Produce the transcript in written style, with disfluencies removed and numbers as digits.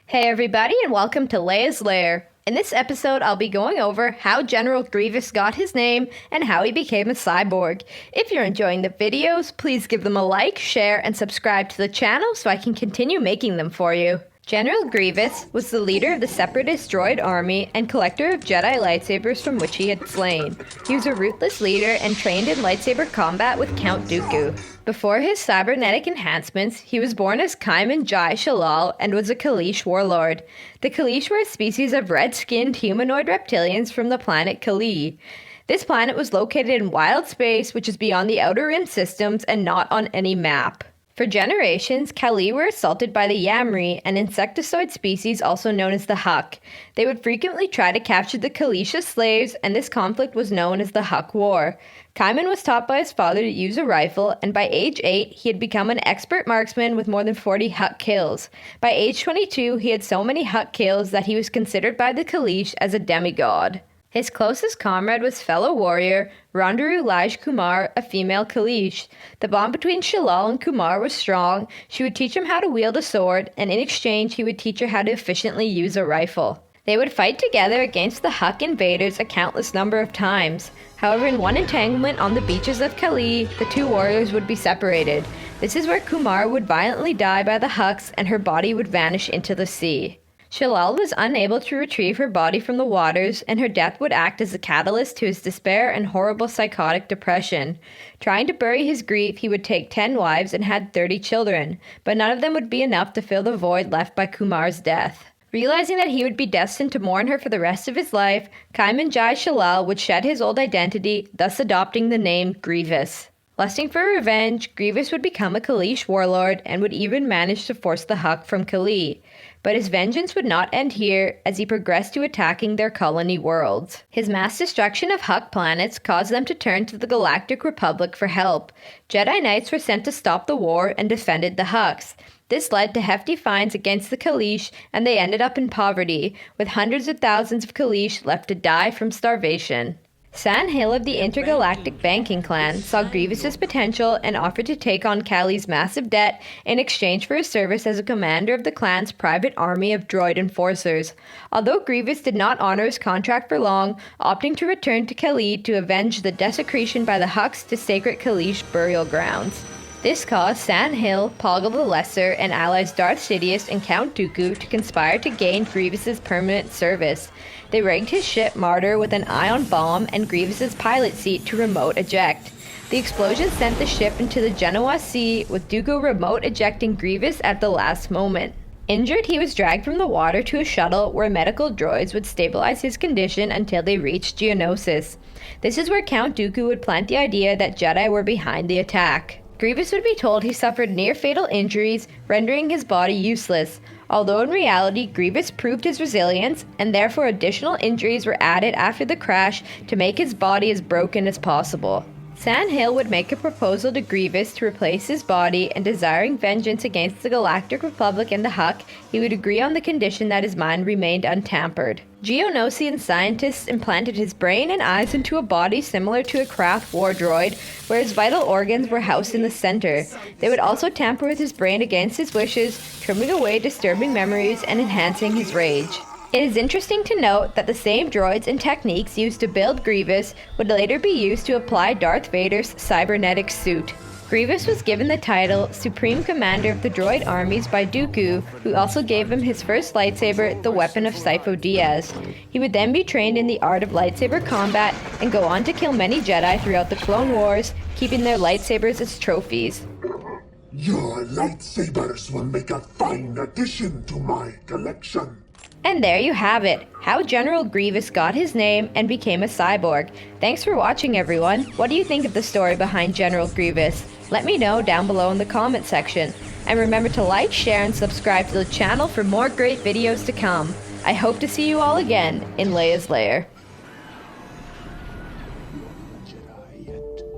Hey everybody, and welcome to Leia's Lair. In this episode, I'll be going over how General Grievous got his name and how he became a cyborg. If you're enjoying the videos, please give them a like, share, and subscribe to the channel so I can continue making them for you. General Grievous was the leader of the Separatist droid army and collector of Jedi lightsabers from which he had slain. He was a ruthless leader and trained in lightsaber combat with Count Dooku. Before his cybernetic enhancements, he was born as Qymaen Sheelal and was a Kaleesh Warlord. The Kaleesh were a species of red-skinned humanoid reptilians from the planet Kaleesh. This planet was located in wild space, which is beyond the Outer Rim systems and not on any map. For generations, Kaleesh were assaulted by the Yam'rii, an insectoid species also known as the HUK. They would frequently try to capture the Kaleesh as slaves, and this conflict was known as the HUK War. Qymaen was taught by his father to use a rifle, and by age 8, he had become an expert marksman with more than 40 HUK kills. By age 22, he had so many HUK kills that he was considered by the Kaleesh as a demigod. His closest comrade was fellow warrior Rondaru Lij Kumar, a female Kaleesh. The bond between Sheelal and Kumar was strong. She would teach him how to wield a sword, and in exchange he would teach her how to efficiently use a rifle. They would fight together against the HUK invaders a countless number of times. However, in one entanglement on the beaches of Kaleesh, the two warriors would be separated. This is where Kumar would violently die by the HUKs and her body would vanish into the sea. Sheelal was unable to retrieve her body from the waters, and her death would act as a catalyst to his despair and horrible psychotic depression. Trying to bury his grief, he would take 10 wives and had 30 children, but none of them would be enough to fill the void left by Kumar's death. Realizing that he would be destined to mourn her for the rest of his life, Qymaen Sheelal would shed his old identity, thus adopting the name Grievous. Lusting for revenge, Grievous would become a Kaleesh warlord and would even manage to force the HUK from Kaleesh. But his vengeance would not end here, as he progressed to attacking their colony worlds. His mass destruction of HUK planets caused them to turn to the Galactic Republic for help. Jedi Knights were sent to stop the war and defended the HUKs. This led to hefty fines against the Kaleesh, and they ended up in poverty, with hundreds of thousands of Kaleesh left to die from starvation. San Hill of the Intergalactic Banking Clan saw Grievous's potential and offered to take on Kaleesh's massive debt in exchange for his service as a commander of the clan's private army of droid enforcers. Although Grievous did not honor his contract for long, opting to return to Kaleesh to avenge the desecration by the HUKs to sacred Kaleesh burial grounds. This caused San Hill, Poggle the Lesser, and allies Darth Sidious and Count Dooku to conspire to gain Grievous's permanent service. They rigged his ship Martyr with an ion bomb and Grievous's pilot seat to remote eject. The explosion sent the ship into the Genoa Sea, with Dooku remote ejecting Grievous at the last moment. Injured, he was dragged from the water to a shuttle where medical droids would stabilize his condition until they reached Geonosis. This is where Count Dooku would plant the idea that Jedi were behind the attack. Grievous would be told he suffered near-fatal injuries, rendering his body useless. Although in reality, Grievous proved his resilience, and therefore additional injuries were added after the crash to make his body as broken as possible. San Hill would make a proposal to Grievous to replace his body, and desiring vengeance against the Galactic Republic and the HUK, he would agree on the condition that his mind remained untampered. Geonosian scientists implanted his brain and eyes into a body similar to a Krath war droid, where his vital organs were housed in the center. They would also tamper with his brain against his wishes, trimming away disturbing memories and enhancing his rage. It is interesting to note that the same droids and techniques used to build Grievous would later be used to apply Darth Vader's cybernetic suit. Grievous was given the title Supreme Commander of the Droid Armies by Dooku, who also gave him his first lightsaber, the weapon of Sifo-Dyas. He would then be trained in the art of lightsaber combat and go on to kill many Jedi throughout the Clone Wars, keeping their lightsabers as trophies. Your lightsabers will make a fine addition to my collection. And there you have it, how General Grievous got his name and became a cyborg. Thanks for watching, everyone. What do you think of the story behind General Grievous? Let me know down below in the comment section. And remember to like, share, and subscribe to the channel for more great videos to come. I hope to see you all again in Leia's Lair. Jedi yet.